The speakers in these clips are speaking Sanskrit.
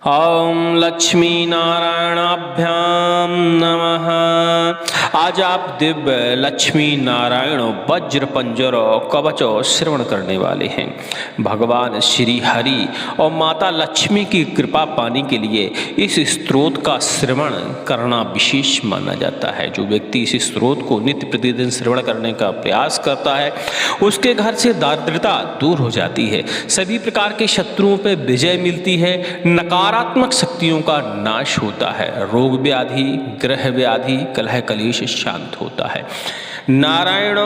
ओम लक्ष्मी नारायणाभ्याम नमः। आज आप दिव्य लक्ष्मी नारायण वज्र पंजर कवच श्रवण करने वाले हैं। भगवान श्री हरि और माता लक्ष्मी की कृपा पाने के लिए इस स्त्रोत का श्रवण करना विशेष माना जाता है। जो व्यक्ति इस स्त्रोत को नित्य प्रतिदिन श्रवण करने का प्रयास करता है उसके घर से दारिद्रता दूर हो जाती है, सभी प्रकार के शत्रुओं पर विजय मिलती है, नकारात्मक शक्तियों का नाश होता है, रोग व्याधि ग्रह व्याधि कलह कलेश शांत होता है। नारायण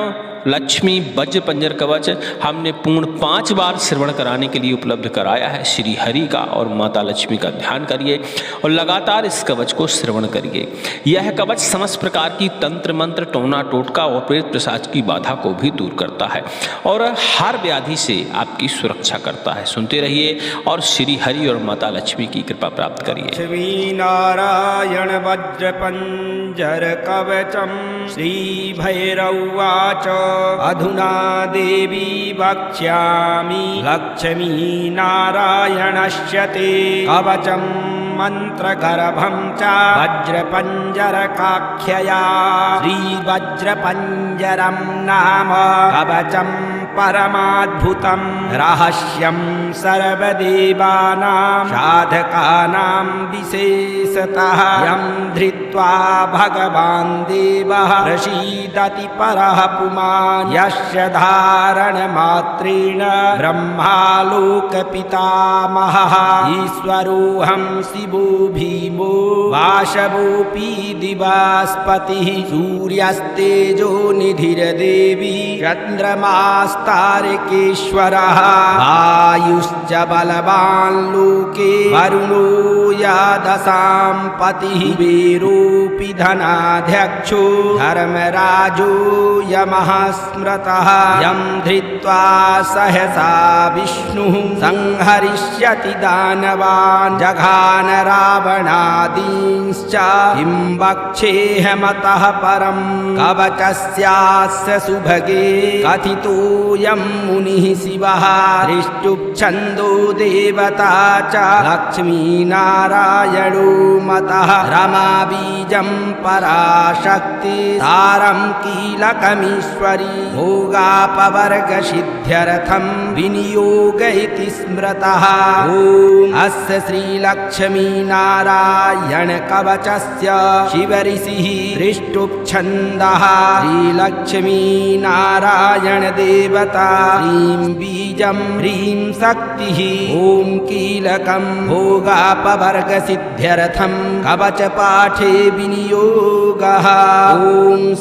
लक्ष्मी वज्र पंजर कवच हमने पूर्ण 5 बार श्रवण कराने के लिए उपलब्ध कराया है। श्री हरि का और माता लक्ष्मी का ध्यान करिए और लगातार इस कवच को श्रवण करिए। यह कवच समस्त प्रकार की तंत्र मंत्र टोना टोटका और प्रेत पिशाच की बाधा को भी दूर करता है और हर व्याधि से आपकी सुरक्षा करता है। सुनते रहिए और श्री हरि और माता लक्ष्मी की कृपा प्राप्त करिए। श्री नारायण वज्र पंजर कवचम श्री भैरवाच अधुना देवी वक्ष्यामि लक्ष्मी नारायणस्य ते कवचं मन्त्रगर्भं च वज्रपञ्जरकाख्यया श्रीवज्रपञ्जरं नाम कवचं परमाद्भुतं रहस्यं सर्वदेवानां साधकानां विशेषतः यं धृत्वा भगवान् देवः प्रसीदति परः पुमान् यस्य धारणमात्रेण ब्रह्मालोकपितामहः ईश्वरोऽहं शिवो भीमो वाशवोऽपि दिवास्पतिः सूर्यस्तेजो निधिर्देवी चन्द्रमास्तारकेश्वरः वायुश्च बलवान् लोके वरुणो यादशां पतिः कुबेरोऽपि धनाध्यक्षो धर्मराजो यमः स्मृतः यं धृत्वा सहसा विष्णुः संहरिष्यति दानवान् जघान रावणादींश्च किं वक्ष्येऽहमतः परं कवचस्यास्य सुभगे कथितोऽयं मुनिः शिवः दृष्टुप्छन्दो देवता च लक्ष्मीनारायणो मतः रमा पराशक्ति तारं कीलकमीश्वरी भोगापवर्गसिद्ध्यर्थं विनियोग इति स्मृतः। ॐ अस्य श्रीलक्ष्मीनारायण कवचस्य शिवऋषिः दृष्टुप्छन्दः श्रीलक्ष्मीनारायण देवता ह्रीं बीजं ह्रीं शक्तिः ॐ कीलकं भोगापवर्गसिद्ध्यर्थं कवचपाठे विनियोगः। ॐ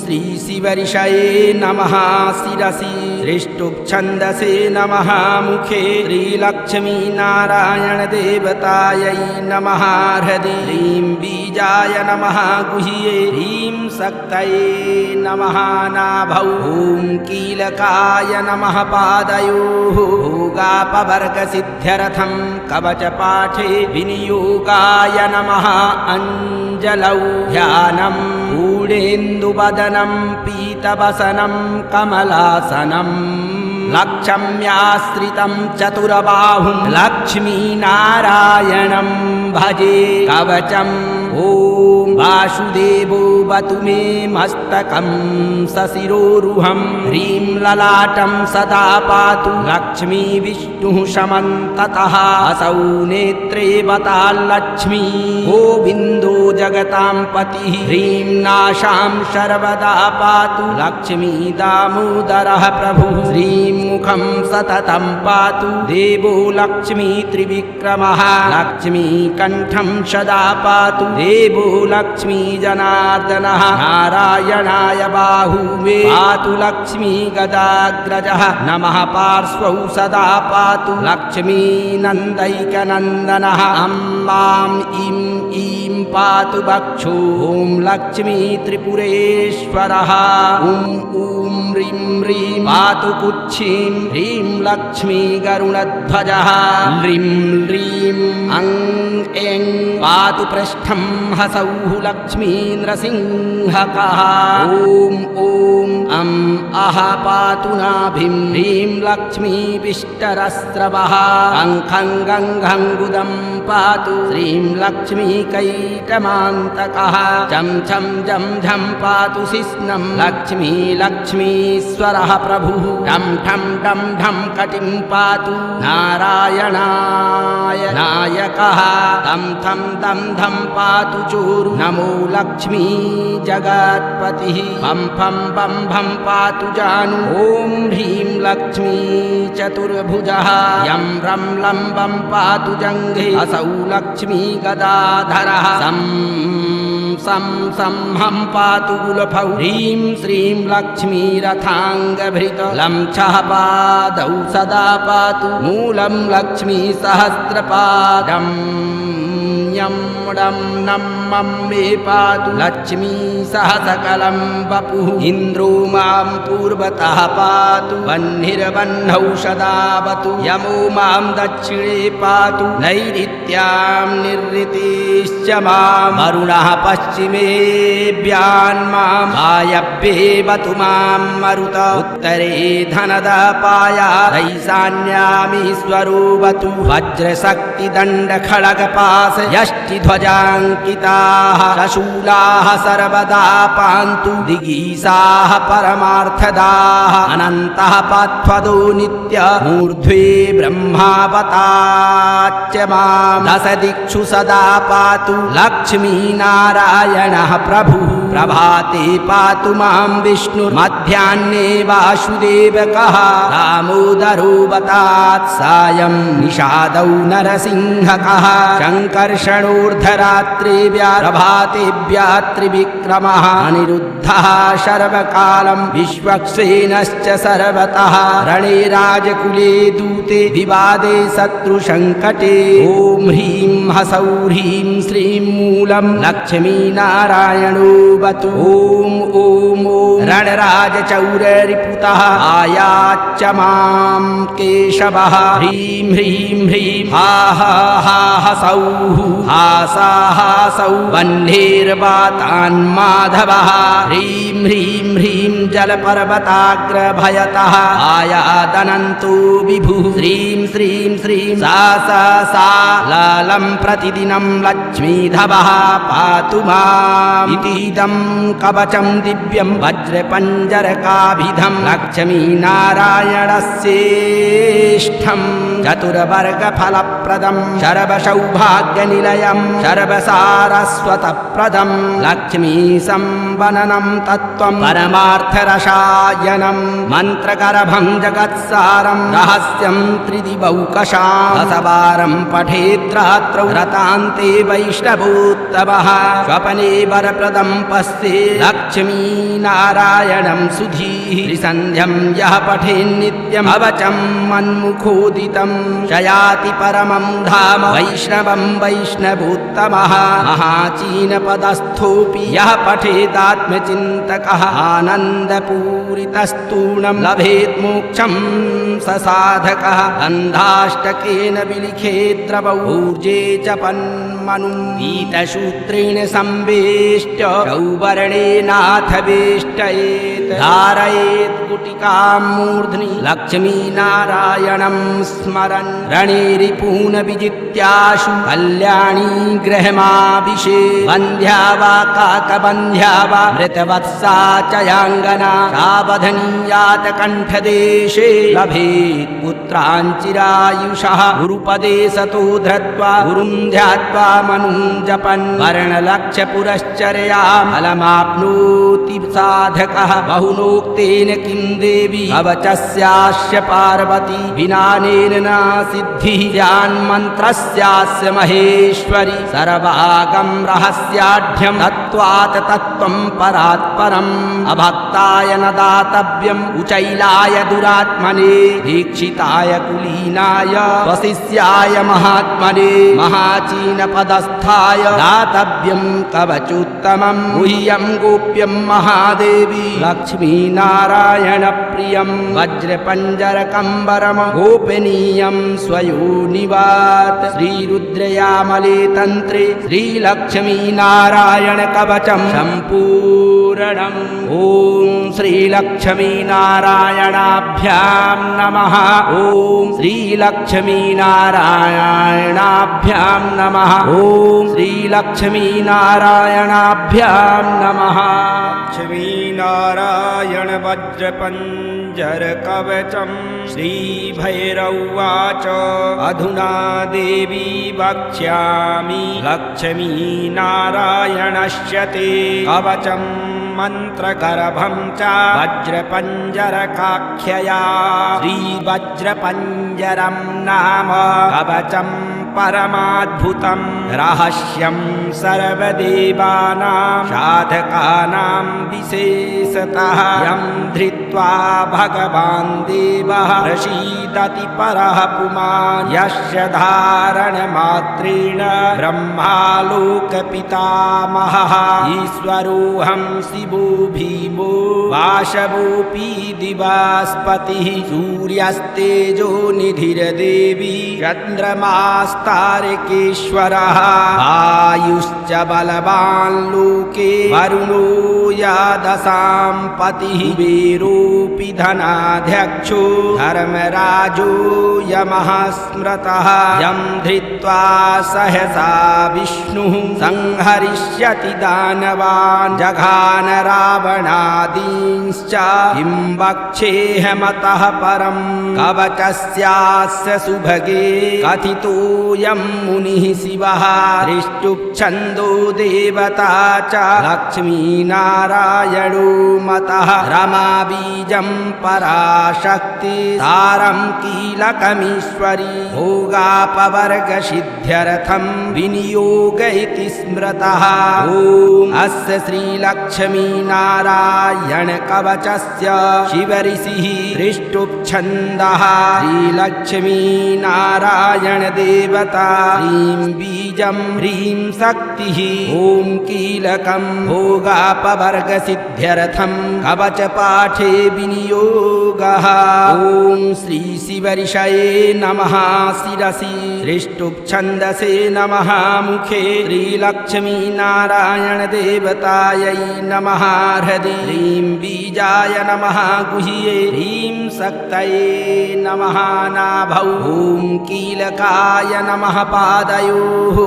श्री शिवऋषये नमः शिरसि दृष्टुप्छन्दसे नमः मुखे श्रीलक्ष्मीनारायण देवतायै नमः हृदि ह्रीं बीजाय नमः गुह्ये ह्रीं शक्तये नमः नाभौ ॐ कीलकाय नमः पादयोः भोगापवर्गसिद्ध्यर्थं कवचपाठे विनियोगाय नमः अञ्जलौ ध्यानं पूर्णेन्दुवदनं पीतवसनं कमलासनं लक्ष्म्याश्रितं चतुरबाहुं लक्ष्मीनारायणं भजे कवचम् ॐ वासुदेवो वतु मे मस्तकं सशिरोरुहं ह्रीं ललाटं सदा पातु लक्ष्मी विष्णुः समन्ततः असौ नेत्रे वताल्लक्ष्मी गोविन्दो जगतां पतिः ह्रीं नाशां सर्वदा पातु लक्ष्मी दामोदरः प्रभुः ह्रीं मुखं सततं पातु देवो लक्ष्मी त्रिविक्रमः लक्ष्मी कण्ठं सदा पातु देवो लक्ष्मी जनार्दनः नारायणाय बाहुवे पातु लक्ष्मी गदाग्रजः नमः पार्श्वौ सदा पातु लक्ष्मी नन्दैकनन्दनः अम्बां ईं ईं पातु वक्षो ॐ लक्ष्मी त्रिपुरेश्वरः ॐ ॐ ह्रीं ह्रीं पातु कुक्षीं ह्रीं लक्ष्मी गरुडध्वजः ह्रीं ह्रीं अं ऐं पातु पातु पृष्ठं हसौः लक्ष्मी नृसिंहकः ॐ अह पातु नाभिं ह्रीं लक्ष्मीविष्टरस्रवः अङ्खं गङ्घं गुदं पातु श्रीं लक्ष्मीकैटमान्तकः झं झं झं झं पातु शिश्नं लक्ष्मीश्वरः प्रभुः ठं ठं ठं ठं कटिं पातु नारायणाय नायकः तं थं तं धं पातु चोरु नमो लक्ष्मी जगत्पतिः पं फं पं भं पातु जानु ॐ ह्रीं लक्ष्मी चतुर्भुजः यं रं लम्बं पातु जङ्घे असौ लक्ष्मी गदाधरः सं हं पातु गुलफौ ह्रीं श्रीं लक्ष्मी रथाङ्गभृत लं छः पादौ सदा पातु मूलं लक्ष्मी सहस्रपादम् यं डं नं मं मे पातु लक्ष्मी सहसकलं वपुः इन्द्रो मां पूर्वतः पातु वह्निर्वह्नौ सदावतु यमो मां दक्षिणे पातु नैऋत्यां निरृतिश्च मां वरुणः पश्चिमेऽभ्यान्मां वायव्येवतु मां मरुत उत्तरे धनदपायात् ईशान्यामीश्वरोऽवतु वज्रशक्तिदण्डखड्गपाश यष्टिध्वजाङ्किताः शशूलाः सर्वदा पान्तु दिगीशाः परमार्थदाः अनन्तः पात्वदो नित्य मूर्ध्वे ब्रह्मावताच्च मां दशदिक्षु सदा पातु लक्ष्मीनारायणः प्रभुः प्रभाते पातु मां विष्णुर्मध्याह्ने वासुदेवकः दामोदरोऽवतात् सायं निषादौ नरसिंहकः शङ्कर्षणोर्धरात्रे प्रभातेभ्यः त्रिविक्रमः अनिरुद्धः सर्वकालं विश्वक्सेनश्च सर्वतः रणे राजकुले दूते विवादे शत्रुसङ्कटे ॐ ह्रीं हसौं ह्रीं श्रीं मूलं लक्ष्मीनारायणोऽवतु ॐ रणराजचौररिपुतः आयाच्च मां केशवः ह्रीं ह्रीं ह्रीं हा हसौः हासाहासौ वह्नेर्वातान्माधवः ह्रीं ह्रीं ह्रीं जलपर्वताग्रभयतः आयादनन्तो विभुः श्रीं श्रीं श्रीं सा लालं प्रतिदिनं लक्ष्मीधवः पातु माम् इतीदं कवचं दिव्यं वज्रपञ्जरकाभिधं लक्ष्मीनारायणस्येष्ठं चतुर्वर्गफलप्रदं सर्वसौभाग्यनिलयं सर्वसारस्वतप्रदं लक्ष्मीसंवननं तत्त्वं परमार्थरसायनं मन्त्रगर्भं जगत्सारं रहस्यं त्रिदिवौकशां दशवारं पठेद्रात्रौ रतान्ते वैष्णवोत्तमः स्वपने वरप्रदं पश्ये लक्ष्मीनारायणं सुधीः त्रिसन्ध्यं यः पठेन्नित्यम् अवचं मन्मुखोदितं शयाति परमं धाम वैष्णवं वैष्णवोत्तमः महाचीनपदस्थोऽपि यः पठेदात्मचिन्तकः आनन्दपूरितस्तूर्णं लभेत् मोक्षं स साधकः गन्धाष्टकेन विलिखेद्रवौ ऊर्जे च पन्मनुं पीतसूत्रेण संवेष्ट्य चौवर्णेनाथ वेष्टयेत् धारयेत् गुटिकां मूर्ध्नि लक्ष्मीनारायणं स्मरन् रणे रिपून् विजित्याशु कल्याणी गृहमाभिषेक् वन्ध्या वा काकवन्ध्या वा मृतवत्सा च याङ्गना सावधनीयात कण्ठदेशे लभेत् पुत्रान् चिरायुषः गुरुपदे सतो धृत्वा गुरुं ध्यात्वा मनुं जपन् वर्णलक्ष्यपुरश्चर्यां फलमाप्नोति साधकः बहुनोक्तेन किं देवी अवचस्यास्य पार्वती विनानेन न सिद्धिः यान्मन्त्रस्यास्य महेश्वरी सर्वागं रहस्याढ्यं तत्त्वात् तत्त्वं परात्परम् अभक्ताय न दातव्यम् उचैलाय दुरात्मने दीक्षिताय कुलीनाय स्वशिष्याय महात्मने महाचीनपद पर्यवस्थाय दातव्यं कवचोत्तमं गुह्यं गोप्यं महादेवी लक्ष्मीनारायणप्रियं वज्रपञ्जरकम्बरं गोपनीयं स्वयोनिवात् श्रीरुद्रयामले तन्त्रे श्रीलक्ष्मीनारायणकवचं सम्पूर्णम् ॐ श्रीलक्ष्मीनारायणाभ्यां नमः ॐ श्रीलक्ष्मीनारायणाभ्यां नमः ॐ श्रीलक्ष्मीनारायणाभ्यां नमः लक्ष्मीनारायण वज्रपञ्जरकवचं श्रीभैरवाच अधुना देवी वक्ष्यामि लक्ष्मीनारायणस्य ते कवचं मन्त्रगर्भं च वज्रपञ्जरकाख्यया श्रीवज्रपञ्जरं नाम कवचं परमाद्भुतं रहस्यं सर्वदेवानां साधकानां विशेषतः यं धृत्वा भगवान् देवः प्रसीदति परः पुमान् यस्य धारणमात्रेण ब्रह्मालोकपितामहः ईश्वरोऽहं शिवो भीमो वासवोऽपि दिवास्पतिः सूर्यस्तेजो निधिर्देवी चन्द्रमास्तारकेश्वरः वायुश्च बलवान् लोके वरुणो यादशां पतिः कुबेरोऽपि धनाध्यक्षो धर्मराजो यमः स्मृतः यं धृत्वा सहसा विष्णुः संहरिष्यति दानवान् जघान रावणादींश्च किं वक्ष्येऽहमतः परं कवचस्यास्य सुभगे कथितोऽयं मुनिः शिवः दृष्टुप्छन्दो देवता च लक्ष्मीनारायणो मतः रमाबीजं पराशक्ति तारं कीलकमीश्वरी भोगापवर्गसिद्ध्यर्थं विनियोग इति स्मृतः ॐ अस्य श्रीलक्ष्मीनारायणकवचस्य शिवऋषिः दृष्टुप्छन्दः श्रीलक्ष्मीनारायणदेवता ह्रीं बीजं ह्रीं शक्तिः ॐ कीलकं भोगापवर्गसिद्ध्यर्थं कवचपाठे विनियोगः ॐ श्रीशिवऋषये नमः शिरसि दृष्टुप्छन्दसे नमः मुखे श्रीलक्ष्मीनारायणदेवतायै नमः हृदि ह्रीं बीजाय नमः गुह्ये ह्रीं शक्तये नमः नाभौ ॐ कीलकाय नमः पादयोः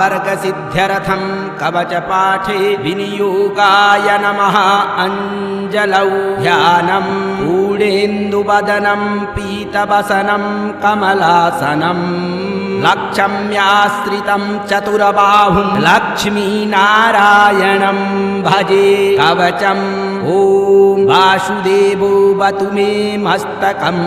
भोगापवर्गसिद्ध्यर्थं कवचपाठे विनियोगाय नमः अञ्जलौ ध्यानं पूर्णेन्दुवदनं पीतवसनं कमलासनं लक्ष्म्याश्रितं चतुरबाहुं लक्ष्मीनारायणं भजे कवचम् ॐ वासुदेवो वतु मे मस्तकं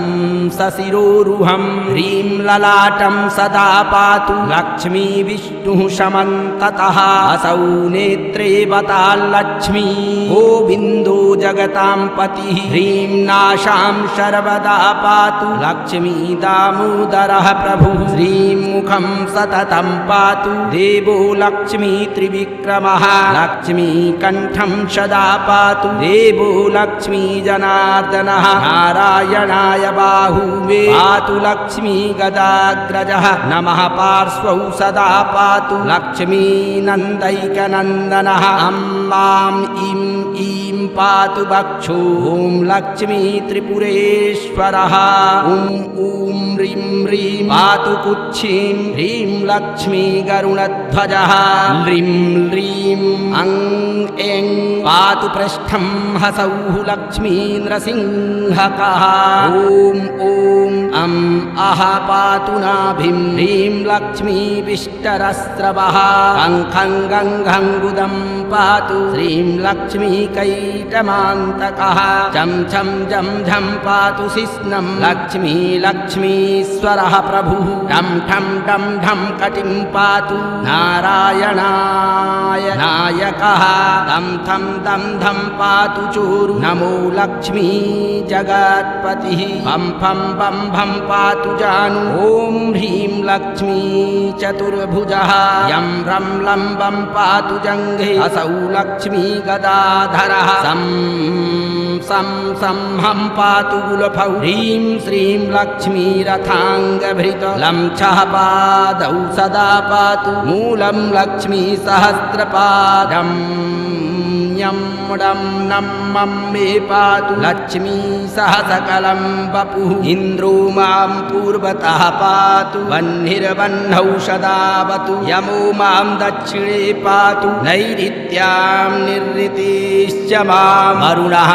सशिरोरुहं ह्रीं ललाटं सदा पातु लक्ष्मी विष्णुः समन्ततः असौ नेत्रे वताल्लक्ष्मी गोविन्दो जगतां पतिः ह्रीं नाशां सर्वदा पातु लक्ष्मी दामोदरः प्रभुः श्रीं मुखं सततं पातु देवो लक्ष्मी त्रिविक्रमः लक्ष्मी कण्ठं सदा पातु देवो लक्ष्मी जनार्दनः नारायणाय बाहुवे पातु लक्ष्मी गदाग्रजः नमः पार्श्वौ सदा पातु लक्ष्मी नन्दैकनन्दनः अम्बां ईं ईं पातु वक्षो ॐ लक्ष्मी त्रिपुरेश्वरः ॐ ॐ ह्रीं ह्रीं पातु कुक्षीं ह्रीं लक्ष्मी गरुणध्वजः ह्रीं ह्रीं अं ऐं पातु पृष्ठं हसौः लक्ष्मी नृसिंहकः ॐ ॐ अं अह पातु नाभिं ह्रीं लक्ष्मी विष्टरस्रवः कङ्खं गङ्घं गुदं पातु श्रीं लक्ष्मी कैटमान्तकः झं झं झं झं पातु शिश्नं लक्ष्मी लक्ष्मीश्वरः प्रभुः ठं ठं ठं ठं कटिं पातु नारायणाय नायकः तं थं तं धं पातु चोरु नमो लक्ष्मी जगत्पतिः भं फं बं भं पातु जानु ॐ ह्रीं लक्ष्मी चतुर्भुजः यं रं लम्बं पातु जङ्घे असौ लक्ष्मी गदाधरः सं हं पातु गुलफौ ह्रीं श्रीं लक्ष्मी रथाङ्गभृत लं छः पादौ सदा पातु मूलं लक्ष्मी सहस्रपादम् यं डं नं मं मे पातु लक्ष्मी सहसकलं वपुः इन्द्रो मां पूर्वतः पातु वह्निर्वह्नौ सदावतु यमो मां दक्षिणे पातु नैऋत्यां निरृतिश्च मां वरुणः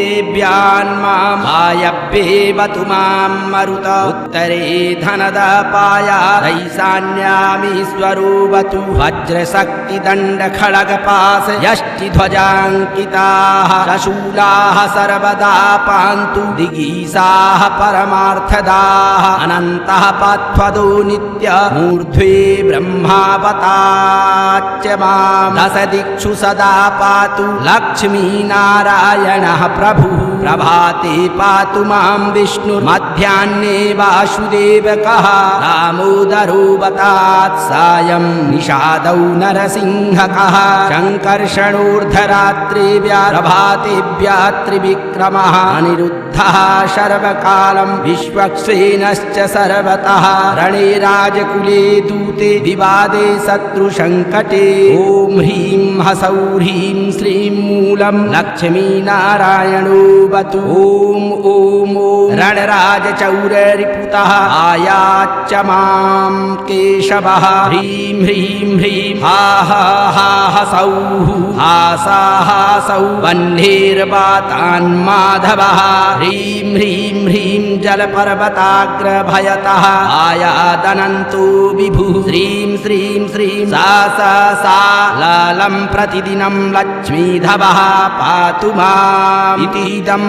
पश्चिमेऽभ्यान्मां वायव्येवतु मां मरुत उत्तरे धनदपायात् ईशान्यामीश्वरोऽवतु वज्रशक्तिदण्डखड्गपाश यष्टिध्वजाङ्किताः शशूलाः सर्वदा पान्तु दिगीशाः परमार्थदाः अनन्तः पात्वदो नित्य मूर्ध्वे ब्रह्मावताच्च मां दशदिक्षु सदा पातु लक्ष्मीनारायणः प्रभुः प्रभाते पातु मां विष्णुर्मध्याह्ने वासुदेवकः दामोदरोऽवतात् सायं निषादौ नरसिंहकः शङ्कर्षणोर्धरात्रे प्रभातेभ्यः त्रिविक्रमः अनिरुद्धः सर्वकालं विश्वक्सेनश्च सर्वतः रणे राजकुले दूते विवादे शत्रुसङ्कटे ॐ ह्रीं हसौ ह्रीं श्रीं मूलं लक्ष्मीनारायणोऽवतु ॐ रणराजचौररिपुतः आयाच्च मां केशवः ह्रीं ह्रीं ह्रीं हा हसौ हासाहासौ वह्निर्वातान्माधवः ह्रीं ह्रीं ह्रीं जलपर्वताग्रभयतः आयादनन्तो विभुः श्रीं श्रीं श्रीं सा लालं प्रतिदिनं लक्ष्मीधवः पातु माम् इतीदं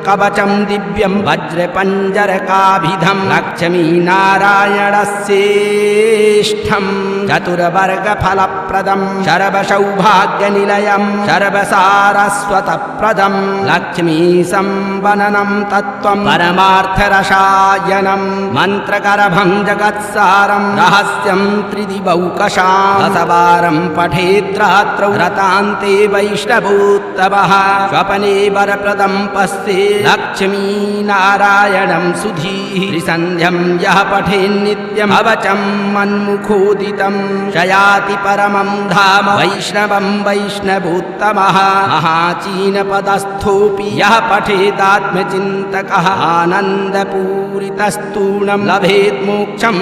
कवचं दिव्यं वज्रपञ्जरकाभिधं लक्ष्मीनारायणस्येष्ठं चतुर्वर्गफलप्रदं सर्वसौभाग्यनिलयं सर्वसारस्वतप्रदं लक्ष्मीसंवननं तत्त्वं परमार्थरसायनं मन्त्रगर्भं जगत्सारं रहस्यं त्रिदिवौकशां दशवारं पठेत् रात्रौ रतान्ते वैष्णवोत्तमः स्वपने वरप्रदं पश्ये लक्ष्मीनारायणं सुधीः त्रिसन्ध्यं यः पठेन्नित्यं अवचं मन्मुखोदितं शयाति परमं धाम वैष्णवं वैष्णवोत्तमः महाचीनपदस्थोऽपि यः पठेदात्मचिन्तकः आनन्दपूरितस्तूर्णं लभेत् मोक्षं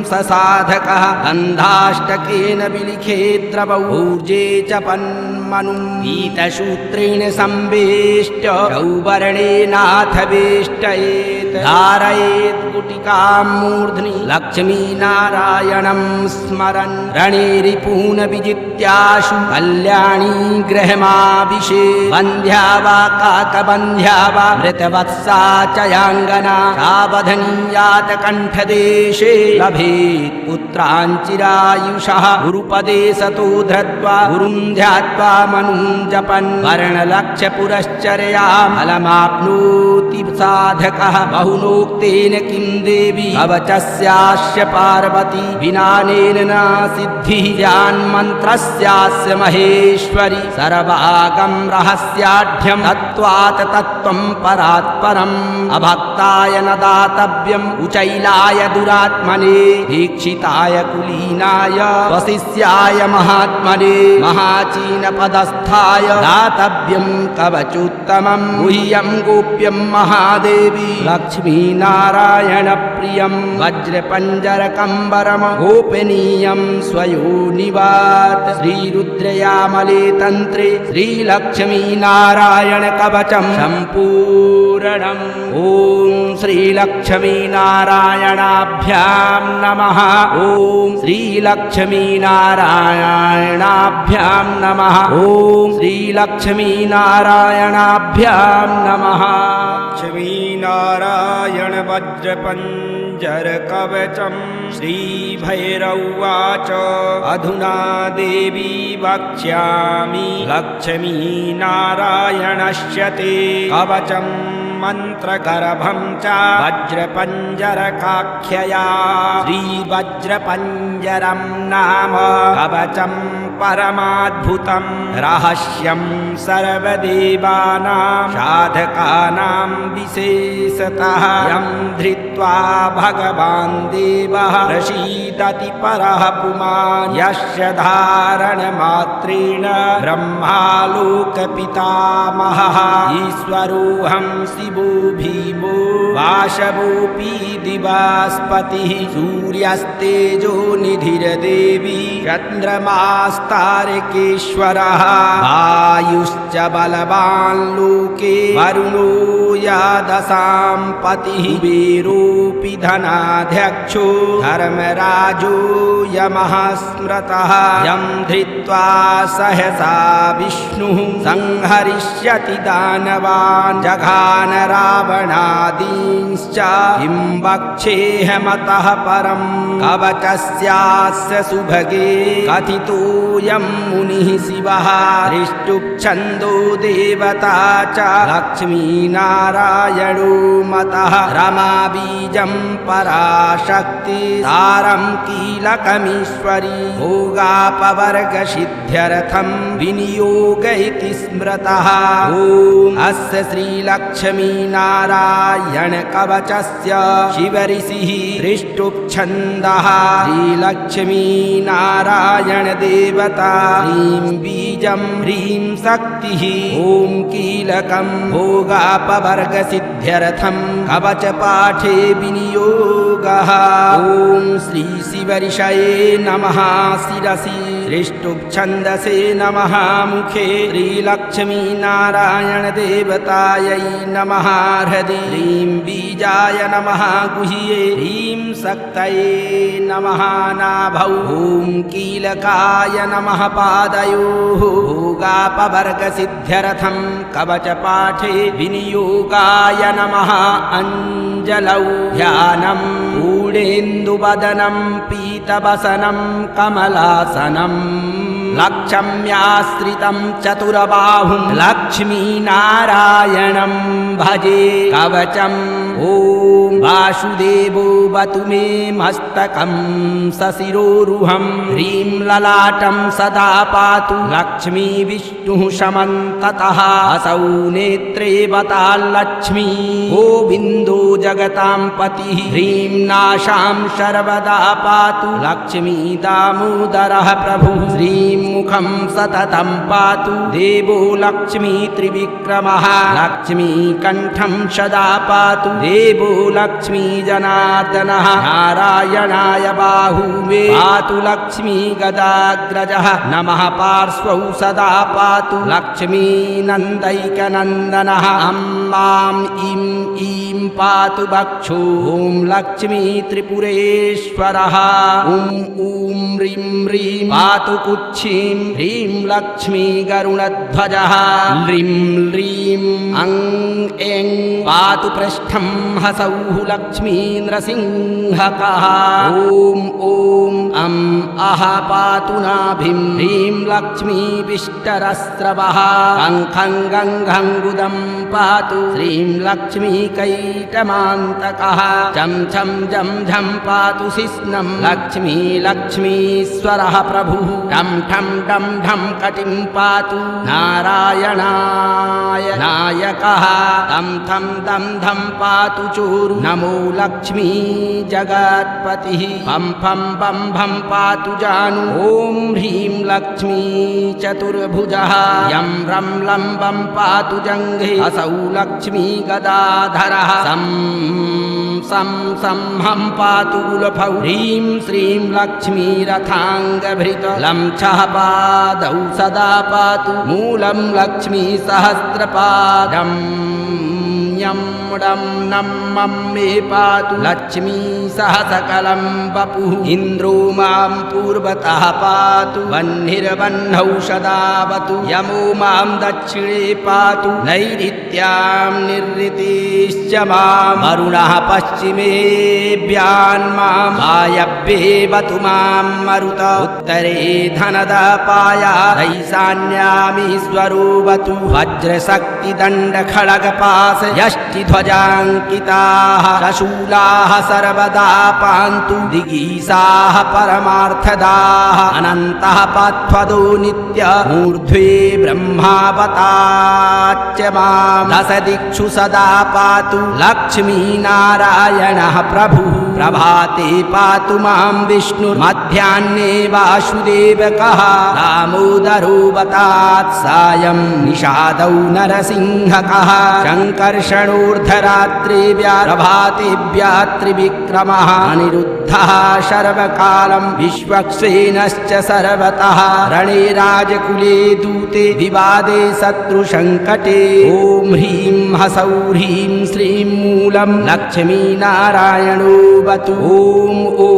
स साधकः गन्धाष्टकेन विलिखेत् द्रवौ ऊर्जे च पन्मनुं पीतसूत्रेण संवेष्ट्य चौवर्णेनाथ वेष्टयेत् धारयेत् गुटिकां मूर्ध्नि लक्ष्मीनारायणं स्मरन् रणे रिपून् विजित्याशु कल्याणी गृहमाभिषेत् बन्ध्या वा काकबन्ध्या वा मृतवत्सा च याङ्गना सावधनीयात कण्ठदेशे लभेत् पुत्रान् चिरायुषः गुरुपदे सतो धृत्वा गुरुं ध्यात्वा मनुं जपन् वर्णलक्ष्यपुरश्चर्यां फलमाप्नोति साधकः बहुनोक्तेन किं देवी कवचस्यास्य पार्वती विनानेन न सिद्धिः यान्मन्त्रस्यास्य महेश्वरी सर्वागं रहस्याढ्यं तत्त्वात् तत्त्वं परात्परम् अभक्ताय न दातव्यम् उचैलाय दुरात्मने दीक्षिताय कुलीनाय स्वशिष्याय महात्मने महाचीनपदस्थाय दातव्यं कवचोत्तमं गुह्यं गोप्यं महादेवी लक्ष्मीनारायणप्रियं वज्रपञ्जरकम्बरं गोपनीयं स्वयोनिवात् श्रीरुद्रयामले तन्त्रे श्रीलक्ष्मीनारायणकवचं सम्पूर्णम् ॐ श्रीलक्ष्मीनारायणाभ्यां नमः ॐ श्रीलक्ष्मीनारायणाभ्यां नमः ॐ श्रीलक्ष्मीनारायणाभ्यां नमः लक्ष्मीनारायण वज्रपञ्जरकवचं श्रीभैरवाच अधुना देवी वक्ष्यामि लक्ष्मीनारायणस्य ते कवचं मन्त्रगर्भं च वज्रपञ्जरकाख्यया श्रीवज्रपञ्जरं नाम कवचं परमाद्भुतं रहस्यं सर्वदेवानां साधकानां विशेषतः यं धृत्वा भगवान् देवः प्रसीदति परः पुमान् यस्य धारणमात्रेण ब्रह्मालोकपितामहः ईश्वरोऽहं शिवो भीमो वासवोऽपि दिवास्पतिः सूर्यस्तेजो निधिर्देवी चन्द्रमास्तारकेश्वरः वायुश्च बलवान् लोके वरुणो यादशां पतिः कुबेरोऽपि धनाध्यक्षो धर्मराजो यमः स्मृतः यं धृत्वा सहसा विष्णुः संहरिष्यति दानवान् जघान रावणादींश्च किं वक्ष्येऽहमतः परं कवचस्यास्य सुभगे कथितोऽयं मुनिः शिवः दृष्टुप्छन्दो देवता च लक्ष्मीनारायणो मतः रमाबीजं पराशक्ति तारं कीलकमीश्वरी भोगापवर्गसिद्ध्यर्थं विनियोग इति स्मृतः ॐ अस्य श्रीलक्ष्मीनारायणकवचस्य शिवऋषिः दृष्टुप्छन्दः श्रीलक्ष्मीनारायणदेवता ह्रीं बीजं ह्रीं शक्तिः ॐ कीलकं भोगापवर्गसिद्ध्यर्थं कवचपाठे विनियोगः ॐ श्रीशिवऋषये नमः शिरसि दृष्टुप्छन्दसे नमः मुखे श्रीलक्ष्मीनारायणदेवतायै नमः हृदि ह्रीं बीजाय नमः गुह्ये ह्रीं शक्तये नमः नाभौ ॐ कीलकाय नमः पादयोः भोगापवर्गसिद्ध्यर्थं कवचपाठे विनियोगाय नमः अञ्जलौ ध्यानं पूर्णेन्दुवदनं पीतवसनं कमलासनं लक्ष्म्याश्रितं चतुरबाहुं लक्ष्मीनारायणं भजे कवचम् ॐ वासुदेवो वतु मे मस्तकं सशिरोरुहं ह्रीं ललाटं सदा पातु लक्ष्मी विष्णुः समन्ततः असौ नेत्रे वताल्लक्ष्मी गोविन्दो जगतां पतिः ह्रीं नाशां सर्वदा पातु लक्ष्मी दामोदरः प्रभुः श्रीं मुखं सततं पातु देवो लक्ष्मी त्रिविक्रमः लक्ष्मी कण्ठं सदा पातु देवो लक्ष्मी जनार्दनः नारायणाय बाहुवे पातु लक्ष्मी गदाग्रजः नमः पार्श्वौ सदा पातु लक्ष्मी नन्दैकनन्दनः अम्मां इं ईं पातु वक्षो ॐ लक्ष्मी त्रिपुरेश्वरः ॐ ह्रीं ह्रीं पातु कुक्षीं ह्रीं लक्ष्मी गरुणध्वजः ह्रीं ह्रीं अं ऐं पातु पृष्ठं हसौः लक्ष्मी नृसिंहकः ॐ अं अह पातु नाभिं ह्रीं लक्ष्मी विष्टरस्रवः कङ्खं गङ्घं गुदं पातु श्रीं लक्ष्मी कैटमान्तकः झं झं झं झं पातु शिश्नं लक्ष्मी लक्ष्मीश्वरः प्रभुः ठं ठं ठं ठं कटिं पातु नारायणाय नायकः तं थं दं धं पातु चोरु नमो लक्ष्मी जगत्पतिः फं फं बं भं पातु जानु ॐ ह्रीं लक्ष्मी चतुर्भुजः यं रं लं बं पातु जङ्घे असौ लक्ष्मी गदाधरः सं हं पातु गुलफौ ह्रीं श्रीं लक्ष्मी रथाङ्गभृत लं छः पादौ सदा पातु मूलं लक्ष्मी सहस्रपादम् यं मुडं नमं मे पातु लक्ष्मी सह सकलं वपुः इन्द्रो मां पूर्वतः पातु वह्निर्वह्नौ सदावतु यमो मां दक्षिणे पातु नैऋत्यां निरृतिश्च मां वरुणः पश्चिमेऽभ्यान्मां वायव्येवतु मां मरुत उत्तरे धनदपाया ईशान्यामीश्वरोऽवतु वज्रशक्तिदण्डखड्गपाश यष्टिध्वजाङ्किताः शशूलाः सर्वदा पान्तु दिगीशाः परमार्थदाः अनन्तः पात्वदो नित्य मूर्ध्वे ब्रह्मावताच्च मां दश दिक्षु सदा पातु लक्ष्मीनारायणः प्रभुः प्रभाते पातु मां विष्णुर्मध्याह्ने वासुदेवकः दामोदरोऽवतात् सायं निषादौ नरसिंहकः शङ्कर्षणोर्धरात्रे प्रभातेभ्यः त्रिविक्रमः अनिरुद्धः सर्वकालं विश्वक्सेनश्च सर्वतः रणे राजकुले दूते विवादे शत्रुसङ्कटे ॐ ह्रीं ह्सौः ह्रीं श्रीं मूलं लक्ष्मीनारायणोऽवतु ॐ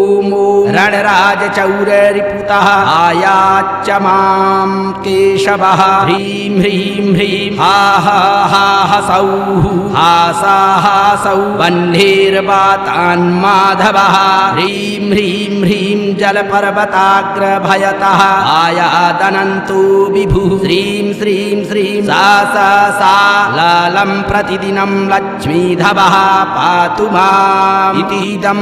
रणराजचौररिपुतः आयाच्च मां केशवः ह्रीं ह्रीं ह्रीं हा हा हा ह्सौः हासाहासौ वह्नेर्वातान्माधवः ह्रीं ह्रीं ह्रीं जलपर्वताग्रभयतः आयादनन्तो विभुः श्रीं श्रीं श्रीं सा सा सा लालं प्रतिदिनं लक्ष्मीधवः पातु माम् इतीदं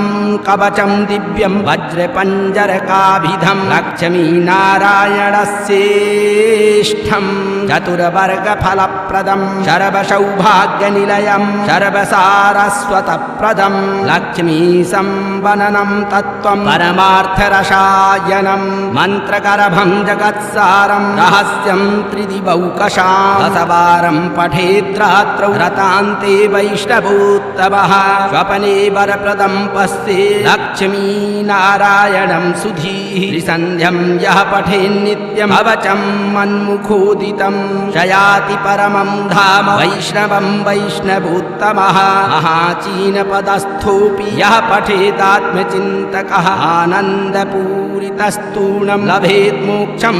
कवचं दिव्यं वज्रपञ्जरकाभिधं लक्ष्मीनारायणस्येष्ठं चतुर्वर्गफलप्रदं सर्वसौभाग्यनिलयं सर्वसारस्वतप्रदं लक्ष्मीसंवननं तत्त्वं परमार्थरसायनं मन्त्रगर्भं जगत्सारं रहस्यं त्रिदिवौकशां दशवारं पठेद्रात्रौ रतान्ते वैष्णवोत्तमः स्वपने वरप्रदं पश्ये लक्ष्मीनारायणं सुधीः त्रिसन्ध्यं यः पठेन्नित्यं भवचं मन्मुखोदितं शयाति परमं धाम वैष्णवं वैष्णवोत्तमः महाचीनपदस्थोऽपि यः पठेदात्मचिन्तकः आनन्दपूरितस्तूर्णं लभेत् मोक्षं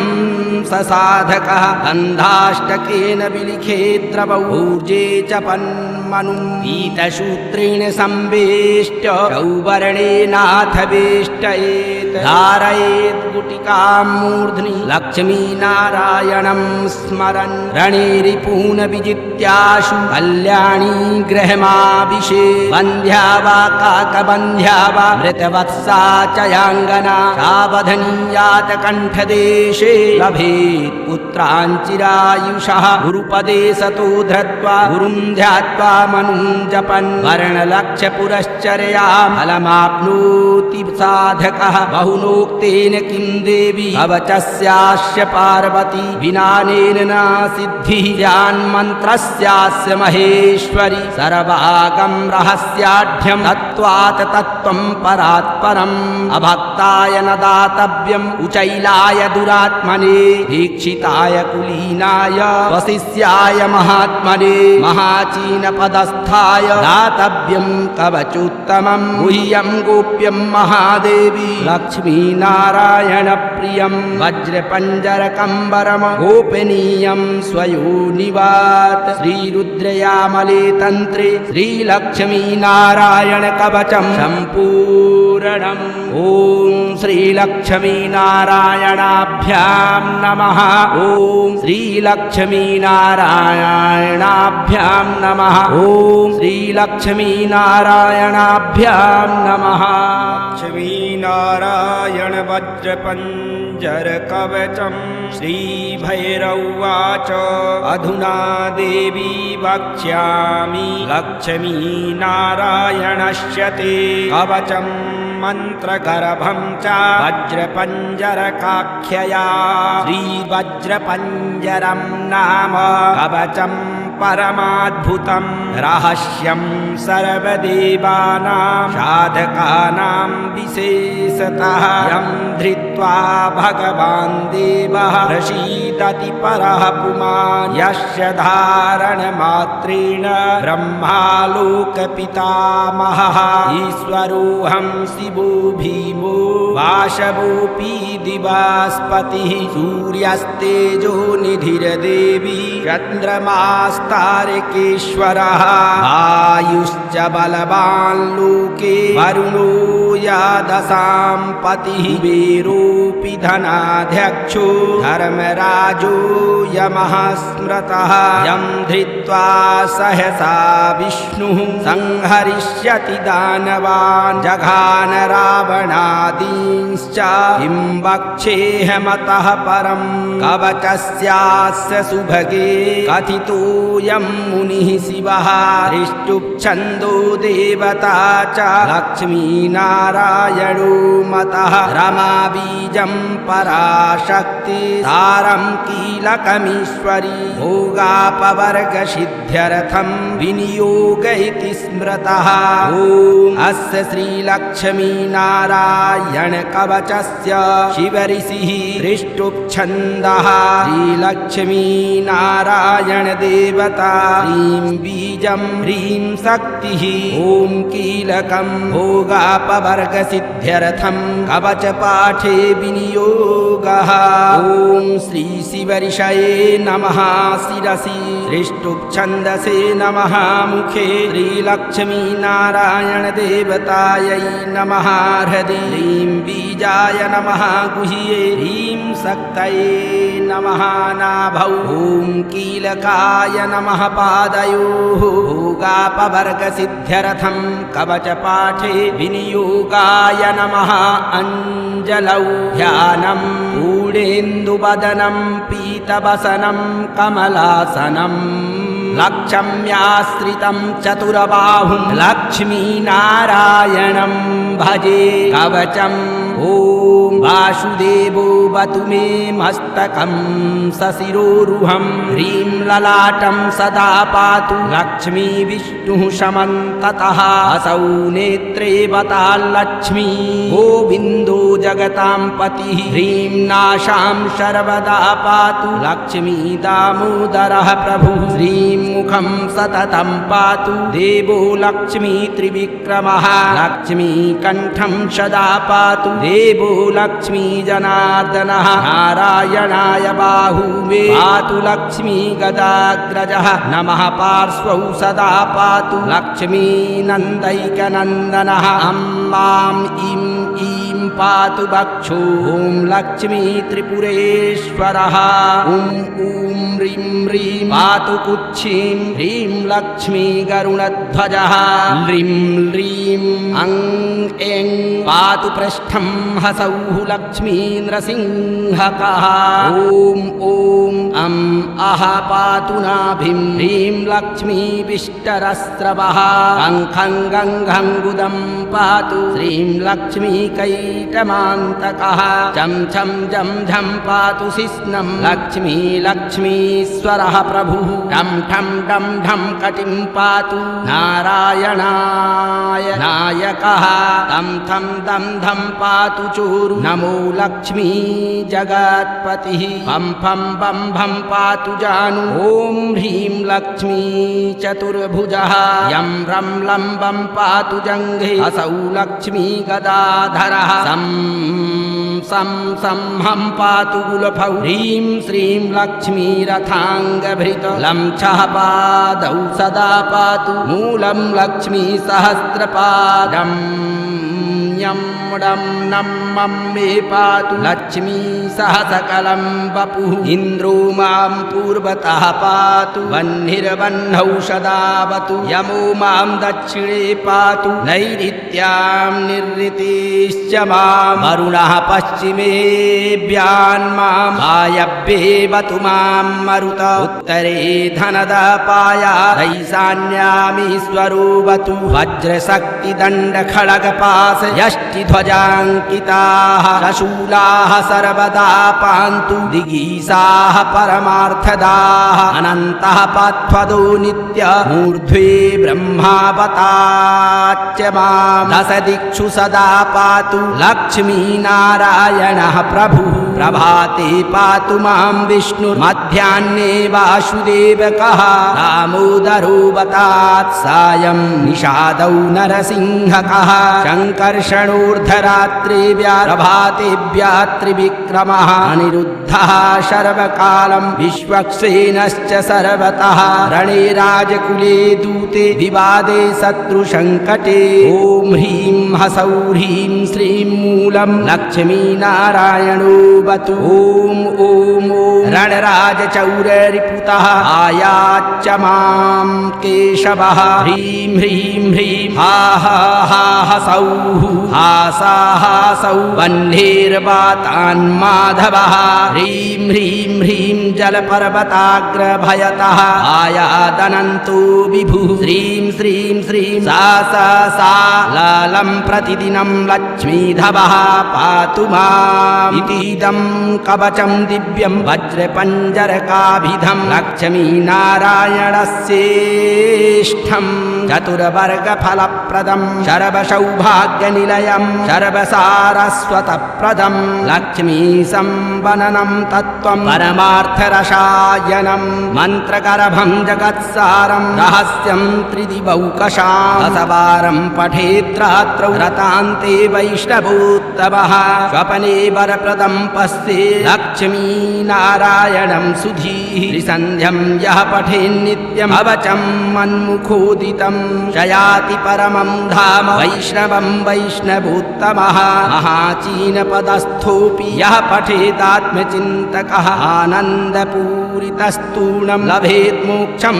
स साधकः गन्धाष्टकेन विलिखेद्रवौ ऊर्जे च पन्मनुं पीतसूत्रेण संवेष्ट्य चौवर्णेनाथ वेष्टयेत् धारयेत् गुटिकां मूर्ध्नि लक्ष्मीनारायणं स्मरन् रणे रिपून् विजित्याशु कल्याणी गृहमाभिषेत् बन्ध्या वा काकबन्ध्या वा मृतवत्सा च याङ्गना सावधनीयात कण्ठदेशे लभेत् पुत्रान् चिरायुषः गुरुपदे सतो धृत्वा गुरुं ध्यात्वा मनुं जपन् वर्णलक्ष्यपुरश्चर्यां फलमाप्नोति साधकः बहुनोक्तेन किं देवी कवचस्यास्य पार्वती विनानेन न सिद्धिः यान्मन्त्रस्यास्य महेश्वरी सर्वागं रहस्याढ्यं तत्त्वात् तत्त्वं परात्परम् अभक्ताय न दातव्यम् उचैलाय दुरात्मने दीक्षिताय कुलीनाय वशिष्याय महात्मने महाचीनपदस्थाय दातव्यं कवचोत्तमं गुह्यं गोप्यं महादेवी लक्ष्मीनारायणप्रियं वज्रपञ्जरकम्बरं गोपनीयं स्वयोनिवात् श्रीरुद्रयामले तन्त्रे श्रीलक्ष्मीनारायणकवचं सम्पूर्णम् ॐ श्रीलक्ष्मीनारायणाभ्यां नमः ॐ श्रीलक्ष्मीनारायणाभ्यां नमः ॐ श्रीलक्ष्मीनारायणाभ्यां नमः लक्ष्मीनारायण वज्रपञ्जरकवचं श्रीभैरवाच अधुना देवी वक्ष्यामि लक्ष्मीनारायणस्य ते कवचं मन्त्रगर्भं च वज्रपञ्जरकाख्यया श्रीवज्रपञ्जरं नाम कवचं परमाद्भुतं रहस्यं सर्वदेवानां साधकानां विशेषतः यं धृत्वा भगवान् देवः प्रसीदति परः पुमान् यस्य धारणमात्रेण ब्रह्मालोकपितामहः ईश्वरोऽहं शिवो भीमो वासवोऽपि दिवास्पतिः सूर्यस्तेजो निधिर्देवी चन्द्रमास्तारकेश्वरः आयुश्च बलवान् लोके वरुणो यादशां पतिः कुबेरोऽपि धनाध्यक्षो धर्मराजो यमः स्मृतः यं धृत्वा सहसा विष्णुः संहरिष्यति दानवान् जघान रावणादींश्च किं वक्ष्येऽहमतः परं कवचस्यास्य सुभगे कथितोऽयं मुनिः शिवः दृष्टुप्छन्दो देवता च लक्ष्मीनारायणो मतः रमाबीजं पराशक्ति तारं कीलकमीश्वरी भोगापवर्गसिद्ध्यर्थं विनियोग इति स्मृतः ॐ अस्य श्रीलक्ष्मीनारायणकवचस्य शिवऋषिः दृष्टुप्छन्दः श्रीलक्ष्मीनारायणदेवता ह्रीं बीजं ह्रीं शक्तिः ॐ कीलकं भोगापवर्गसिद्ध्यर्थं कवचपाठे विनियोगः ॐ श्री शिवऋषये नमः शिरसि दृष्टुप्छन्दसे नमः मुखे श्रीलक्ष्मीनारायणदेवतायै नमः हृदि ह्रीं बीजाय नमः गुह्ये ह्रीं शक्तये नमः नाभौ ॐ कीलकाय नमः पादयोः भोगापवर्गसिद्ध्यर्थं कवचपाठे विनियोगाय नमः अञ्जलौ ध्यानं पूर्णेन्दुवदनं पीतवसनं कमलासनं लक्ष्म्याश्रितं चतुरबाहुं लक्ष्मीनारायणं भजे कवचम् ॐ वासुदेवोऽवतु मे मस्तकं सशिरोरुहं ह्रीं ललाटं सदा पातु लक्ष्मी विष्णुः समन्ततः असौ नेत्रे वताल्लक्ष्मी गोविन्दो जगतां पतिः ह्रीं नाशां सर्वदा पातु लक्ष्मी दामोदरः प्रभुः ह्रीं मुखं सततं पातु देवो लक्ष्मी त्रिविक्रमः लक्ष्मी कण्ठं सदा पातु देवो लक्ष्मी जनार्दनः नारायणाय बाहू मे पातु लक्ष्मी गदाग्रजः नमः पार्श्वौ सदा पातु लक्ष्मी नन्दैकनन्दनः अम्मां ईं पातु वक्षो ॐ लक्ष्मी त्रिपुरेश्वरः ॐ ह्रीं ह्रीं पातु कुक्षीं ह्रीं लक्ष्मी गरुणध्वजः ह्रीं ह्रीं अं ऐं पातु पृष्ठं हसौः लक्ष्मी नृसिंहकः ॐ अं अह पातु नाभिं ह्रीं लक्ष्मी विष्टरस्रवः खं गं गुदं पातु श्रीं लक्ष्मी कैटमान्तकः झं झं झं झं पातु शिश्नं लक्ष्मी लक्ष्मीश्वरः प्रभुः ठं ठं ठं ठं कटिं पातु नारायणाय नायकः तं थं दं धं पातु चोरु नमो लक्ष्मी जगत्पतिः फं फं बं भं पातु जानु ॐ ह्रीं लक्ष्मी चतुर्भुजः यं रं लं बं पातु जङ्घे असौ लक्ष्मी गदाधरः सं हं पातु गुलफौ ह्रीं श्रीं लक्ष्मी रथाङ्गभृत लं छः पादौ सदा पातु मूलं लक्ष्मी सहस्रपादम् यं डं नं मं मे पातु लक्ष्मी सहसकलं वपुः इन्द्रो मां पूर्वतः पातु वह्निर्वह्नौ सदावतु यमो मां दक्षिणे पातु नैऋत्यां निरृतिश्च मां वरुणः पश्चिमेऽभ्यान्मां वायव्येवतु मां मरुत उत्तरे धनदपायात् ईशान्यामीश्वरो वतु वज्रशक्तिदण्डखड्गपाश यष्टिध्वज ध्वजाङ्किताः शशूलाः सर्वदा पान्तु दिगीसाः परमार्थदाः अनन्तः पात्वदो नित्य मूर्ध्वे ब्रह्मावताच्च मां दश दिक्षु सदा पातु लक्ष्मीनारायणः प्रभुः प्रभाते पातु मां विष्णुर्मध्याह्ने वासुदेवकः दामोदरोऽवतात् सायं निषादौ नरसिंहकः शङ्कर्षणोर्धरात्रे प्रभातेभ्यः त्रिविक्रमः अनिरुद्धः सर्वकालं विश्वक्सेनश्च सर्वतः रणे राजकुले दूते विवादे शत्रुसङ्कटे ॐ ह्रीं ह्सौः ह्रीं श्रीं मूलं लक्ष्मीनारायणो वतु ॐ रणराजचौररिपुतः आयाच्च मां केशवः ह्रीं ह्रीं ह्रीं हा हा हा ह्सौः हासाहासौ वह्नेर्वातान्माधवः ह्रीं ह्रीं ह्रीं जलपर्वताग्रभयतः आयादनन्तो विभुः श्रीं श्रीं श्रीं सा सा सा लालं प्रतिदिनं लक्ष्मीधवः पातु माम् इतीदं कवचं दिव्यं वज्रपञ्जरकाभिधं लक्ष्मीनारायणस्येष्ठं चतुर्वर्गफलप्रदं सर्वसौभाग्यनिलयं सर्वसारस्वतप्रदं लक्ष्मीसम्वननं तत्त्वं परमार्थरसायनं मन्त्रगर्भं जगत्सारं रहस्यं त्रिदिवौकशां दशवारं पठेत्रात्रौ रतान्ते वैष्णवोत्तमः स्वपने वरप्रदं पश्ये लक्ष्मीनारायणं सुधीः त्रिसन्ध्यं यः पठेन्नित्यं अवचं मन्मुखोदितं शयाति परमं धाम वैष्णवं वैष्णवोत्तमः महाचीनपदस्थोऽपि यः पठेदात्मचिन्तकः आनन्दपूरितस्तूर्णं लभेत् मोक्षं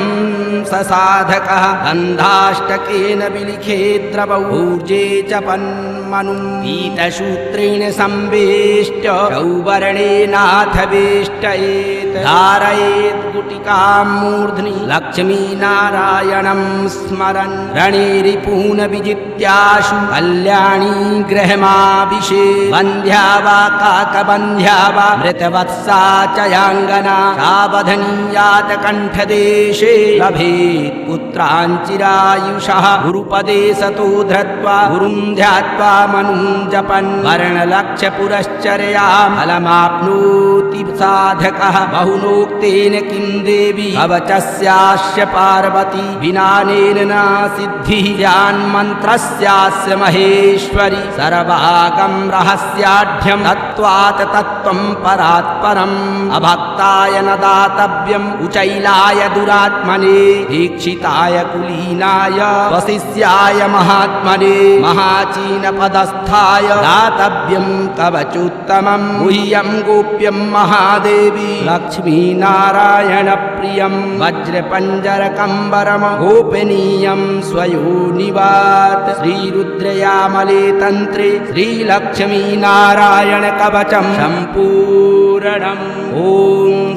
स साधकः गन्धाष्टकेन विलिखेद्रवौ ऊर्जे च पन्मनुं पीतसूत्रेण संवेष्ट चौवर्णेनाथ वेष्टयेत् धारयेत् गुटिकां मूर्ध्नि लक्ष्मीनारायणं स्मरन् रणे रिपून् विजित्याशु कल्याणी गृहमाभिषेत् बन्ध्या वा काकबन्ध्या वा मृतवत्सा च याङ्गना सावधनीयात कण्ठदेशे लभेत् पुत्रान् चिरायुषः गुरुपदे सतो धृत्वा गुरुं ध्यात्वा मनुं जपन् वर्णलक्ष्यपुरश्चर्यां फलमाप्नोति साधकः बहुनोक्तेन किं देवी कवचस्यास्य पार्वती विनानेन न सिद्धिः यान्मन्त्रस्यास्य महेश्वरी सर्वागं रहस्याढ्यं तत्त्वात् तत्त्वं परात्परम् अभक्ताय न दातव्यम् उचैलाय दुरात्मने दीक्षिताय कुलीनाय वशिष्याय महात्मने महाचीनपदस्थाय दातव्यं कवचोत्तमं गुह्यं गोप्यं महादेवी लक्ष्मीनारायणप्रियं वज्रपञ्जरकम्बरं गोपनीयं स्वयोनिवात् श्रीरुद्रयामले तन्त्रे श्रीलक्ष्मीनारायणकवचं सम्पूर्णम् ॐ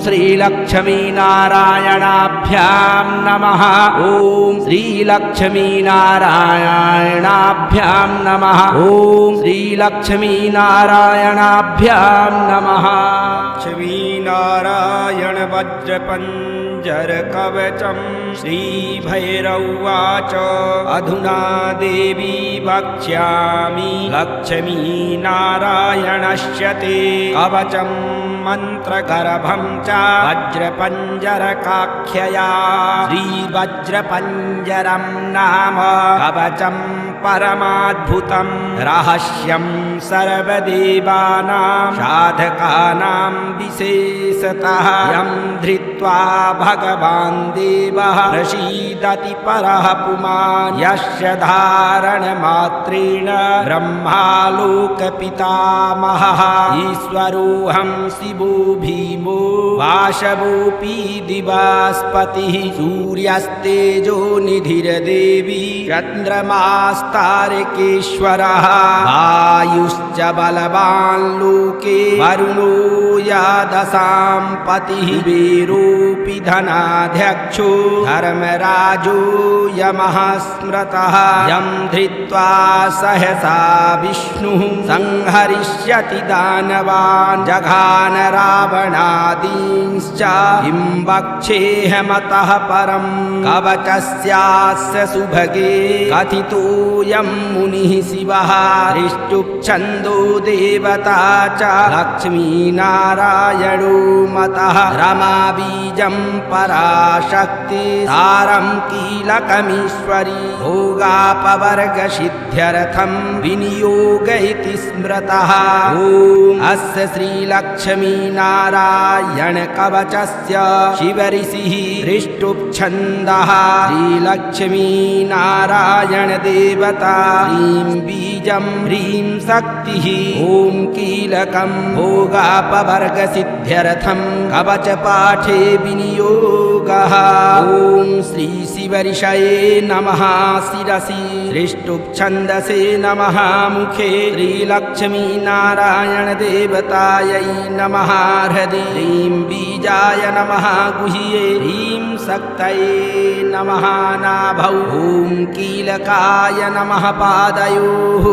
श्रीलक्ष्मीनारायणाभ्यां नमः ॐ श्रीलक्ष्मीनारायणाभ्यां नमः ॐ श्रीलक्ष्मीनारायणाभ्यां नमः लक्ष्मीनारायण वज्रपञ्जरकवचं श्रीभैरवाच अधुना देवी वक्ष्यामि लक्ष्मीनारायणस्य ते कवचं मन्त्रगर्भं च वज्रपञ्जरकाख्यया श्रीवज्रपञ्जरं नाम कवचं परमाद्भुतं रहस्यं सर्वदेवानां साधकानां विशेषतः यं धृत्वा भगवान् देवः प्रसीदति परः पुमान् यस्य धारणमात्रेण ब्रह्मालोकपितामहः ईश्वरोऽहं शिवो भीमो वासवोऽपि दिवास्पतिः सूर्यस्तेजो निधिर्देवी चन्द्रमास्तारकेश्वरः वायुश्च बलवान् लोके वरुणो य एकादशां पतिः वीरोऽपि धनाध्यक्षो धर्मराजो यमः स्मृतः यं धृत्वा सहसा विष्णुः संहरिष्यति दानवान् जघान रावणादींश्च किं वक्ष्येऽहमतः परं कवचस्यास्य सुभगे कथितोऽयं मुनिः शिवः दृष्टुप्छन्दो देवता च लक्ष्मीनारायणो मतः रमाबीजं पराशक्ति तारं कीलकमीश्वरी भोगापवर्गसिद्ध्यर्थं विनियोग इति स्मृतः ॐ अस्य श्रीलक्ष्मीनारायण कवचस्य शिवऋषिः दृष्टुप्छन्दः श्रीलक्ष्मीनारायण देवता ह्रीं बीजं ह्रीं शक्तिः ॐ कीलकं भोगापवर्गसिद्ध्यर्थं कवचपाठे विनियोगः ॐ श्री शिवऋषये नमः शिरसि दृष्टुप्छन्दसे नमः मुखे श्रीलक्ष्मीनारायण देवतायै नमः हृदि ह्रीं बीजाय नमः गुह्ये ह्रीं शक्तये नमः नाभौ ॐ कीलकाय नमः पादयोः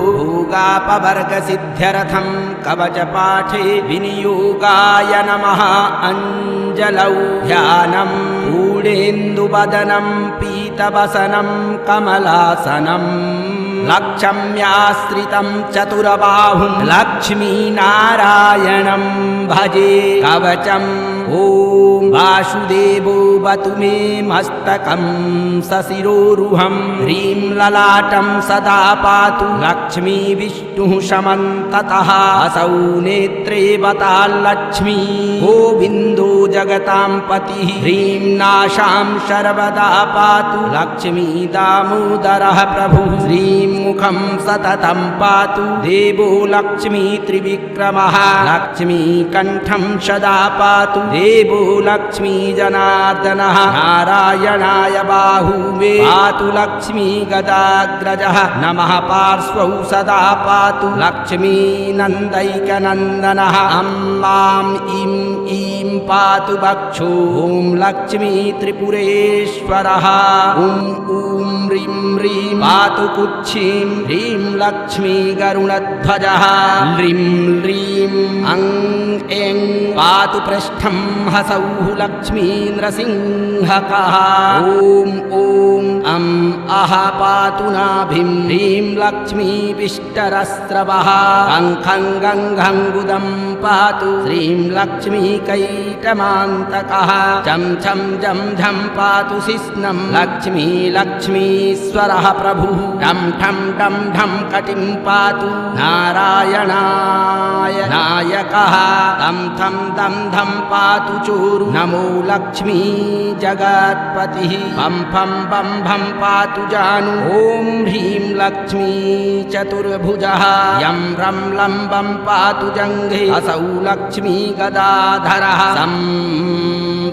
भोगापवर्गसिद्ध्यर्थं कवचपाठे विनियोगाय नमः अञ्जलौ ध्यानं पूर्णेन्दुवदनं पीतवसनं कमलासनं लक्ष्म्याश्रितं चतुरबाहुं लक्ष्मीनारायणं भजे कवचम् ॐ वासुदेवो वतु मे मस्तकं सशिरोरुहं ह्रीं ललाटं सदा पातु लक्ष्मी विष्णुः समन्ततः असौ नेत्रे वताल्लक्ष्मी गोविन्दो जगतां पतिः ह्रीं नाशां सर्वदा पातु लक्ष्मी दामोदरः प्रभुः ह्रीं मुखं सततं पातु देवो लक्ष्मी त्रिविक्रमः लक्ष्मी कण्ठं सदा पातु देवो लक्ष्मी जनार्दनः नारायणाय बाहू मे पातु लक्ष्मी गदाग्रजः नमः पार्श्वौ सदा पातु लक्ष्मी नन्दैकनन्दनः अम्मां इं ईं पातु वक्षो ॐ लक्ष्मी त्रिपुरेश्वरः ॐ ह्रीं ह्रीं पातु कुक्षीं ह्रीं लक्ष्मी गरुणध्वजः ह्रीं ह्रीं अं ऐं पातु पृष्ठं हसौः लक्ष्मी नृसिंहकः ॐ अं अह पातु नाभिं ह्रीं लक्ष्मी विष्टरस्रवः कङ्खं गङ्घं गुदं पातु श्रीं लक्ष्मी कैटमान्तकः झं झं झं झं पातु शिश्नं लक्ष्मी लक्ष्मीश्वरः प्रभुः ठं ठं ठं ठं कटिं पातु नारायणाय नायकः तं थं दं धं पातु चोरु नमो लक्ष्मी जगत्पतिः पं फं बं भं पातु जानु ॐ ह्रीं लक्ष्मी चतुर्भुजः यं रं लं बं पातु जङ्घे असौ लक्ष्मी गदाधरः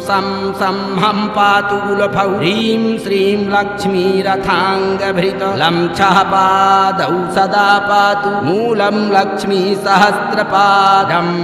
सं सं हं पातु गुलफौ ह्रीं श्रीं लक्ष्मी रथाङ्गभृत लं छः पादौ सदा पातु मूलं लक्ष्मी सहस्रपादम्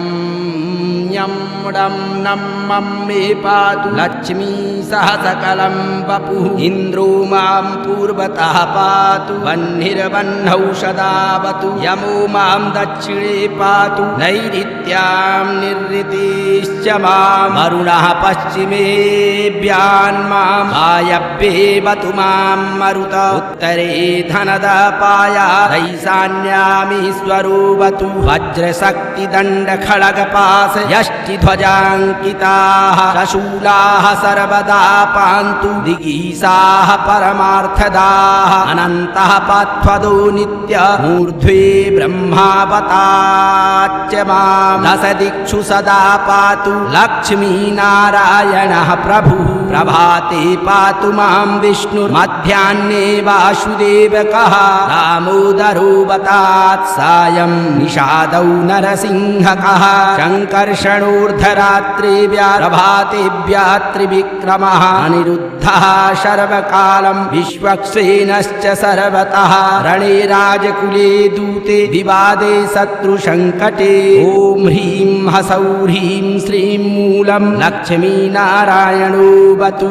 यं डं नं मं मे पातु लक्ष्मी सहसकलं वपुः इन्द्रो मां पूर्वतः पातु वह्निर्वह्नौ सदावतु यमो मां दक्षिणे पातु नैऋत्यां निरृतिश्च मां वरुणः पश्चिमेऽभ्यान्मां वायव्येवतु मां मरुत उत्तरे धनदपाया ईशान्यामीश्वरो वतु वज्रशक्तिदण्डखड्गपाश यष्टिध्वजाङ्किताः शशूलाः सर्वदा पान्तु दिगीशाः परमार्थदाः अनन्तः पात्वदो नित्य मूर्ध्वे ब्रह्मावताच्च मां दशदिक्षु सदा पातु लक्ष्मीनारायणः प्रभुः प्रभाते पातु मां विष्णुर्मध्याह्ने वासुदेवकः दामोदरो वतात् सायं निषादौ नरसिंहकः शङ्कर्षण क्षणोर्धरात्रिव्या प्रभातेभ्यः त्रिविक्रमः अनिरुद्धः सर्वकालं विश्वक्सेनश्च सर्वतः रणे राजकुले दूते विवादे शत्रुसङ्कटे ॐ ह्रीं हसौं ह्रीं श्रीं मूलं लक्ष्मीनारायणो वतु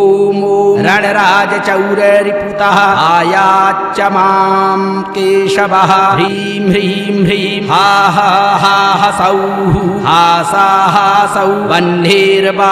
ॐ रणराजचौररिपुतः आयाच्च मां केशवः ह्रीं ह्रीं ह्रीं हा हा हा हसौः हासाहासौ वह्नेर्वातान्माधवः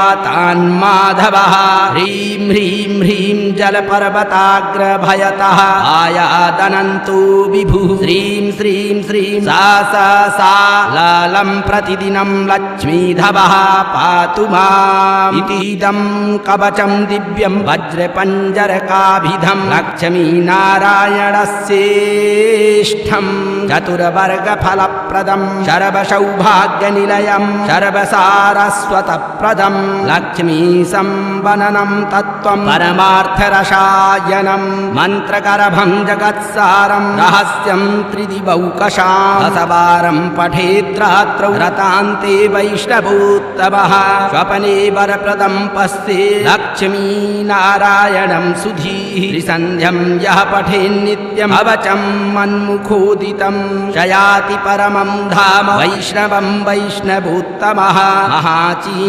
ह्रीं ह्रीं ह्रीं जलपर्वताग्रभयतः आयादनन्तो विभुः श्रीं श्रीं श्रीं सा सा सा लालं प्रतिदिनं लक्ष्मीधवः पातु माम् इतीदं कवचं दिव्यं वज्रपञ्जरकाभिधं लक्ष्मीनारायणस्येष्ठं चतुर्वर्गफलप्रदं सर्वसौभाग्यनिलयं सर्वसारस्वतप्रदं लक्ष्मीसंवननं तत्त्वं परमार्थरसायनं मन्त्रगर्भं जगत्सारं रहस्यं त्रिदिवौकशां दशवारं पठेद्रात्रौ रतान्ते वैष्णवोत्तमः स्वपने वरप्रदं पश्ये लक्ष्मीनारायणं सुधीः त्रिसन्ध्यं यः पठेन्नित्यम् अवचं मन्मुखोदितं शयाति परमं धाम वैष्णवं वैष्णवोत्तमः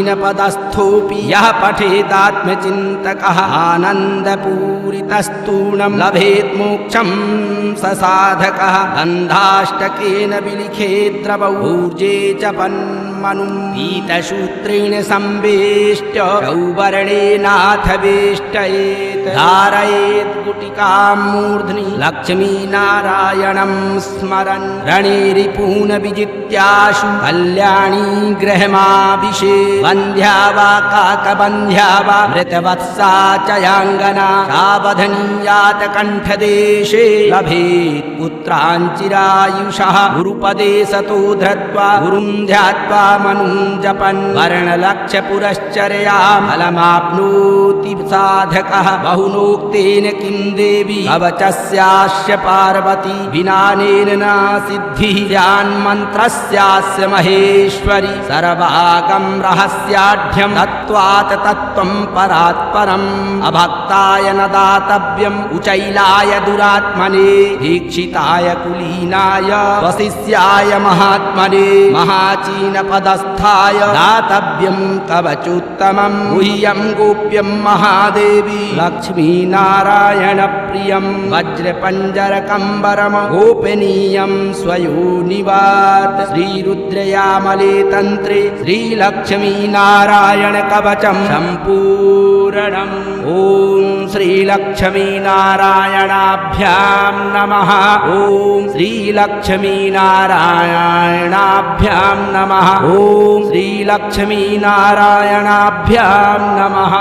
महाचीनपदस्थोऽपि यः पठेदात्मचिन्तकः आनन्दपूरितस्तूणं लभेत् मोक्षं स साधकः गन्धाष्टकेन विलिखेद्रवौ ऊर्जे च पन्मनुं पीतसूत्रेण संवेष्ट्य गौवर्णेनाथ वेष्टयेत् धारयेत् गुटिकां मूर्ध्नि लक्ष्मीनारायणं स्मरन् रणे रिपून् विजित्याशु कल्याणी गृहमाभिषे वन्ध्या वा काकबन्ध्या वा मृतवत्सा च याङ्गना सावधनीयात कण्ठदेशे लभेत् पुत्राञ्चिरायुषः गुरुपदे सतो धृत्वा गुरुं ध्यात्वा मनुं जपन् वर्णलक्ष्यपुरश्चर्यां फलमाप्नोति साधकः बहुनोक्तेन किं देवी कवचस्यास्य पार्वती विनानेन न सिद्धिः स्यान्मन्त्रस्यास्य महेश्वरी सर्वागं रहस्याढ्यं तत्त्वात् तत्त्वं परात्परम् अभक्ताय न दातव्यम् उचैलाय दुरात्मने दीक्षिताय कुलीनाय स्वशिष्याय महात्मने महाचीनपदस्थाय दातव्यं कवचोत्तमं गुह्यं गोप्यं महादेवी लक्ष्मीनारायणप्रियं वज्रपञ्जरकम्बरं गोपनीयं स्वयोनिवात् श्रीरुद्रयामले तन्त्रे श्रीलक्ष्मीनारायणकवचं सम्पूर्णम् ॐ श्रीलक्ष्मीनारायणाभ्यां नमः ॐ श्रीलक्ष्मीनारायणाभ्यां नमः ॐ श्रीलक्ष्मीनारायणाभ्यां नमः।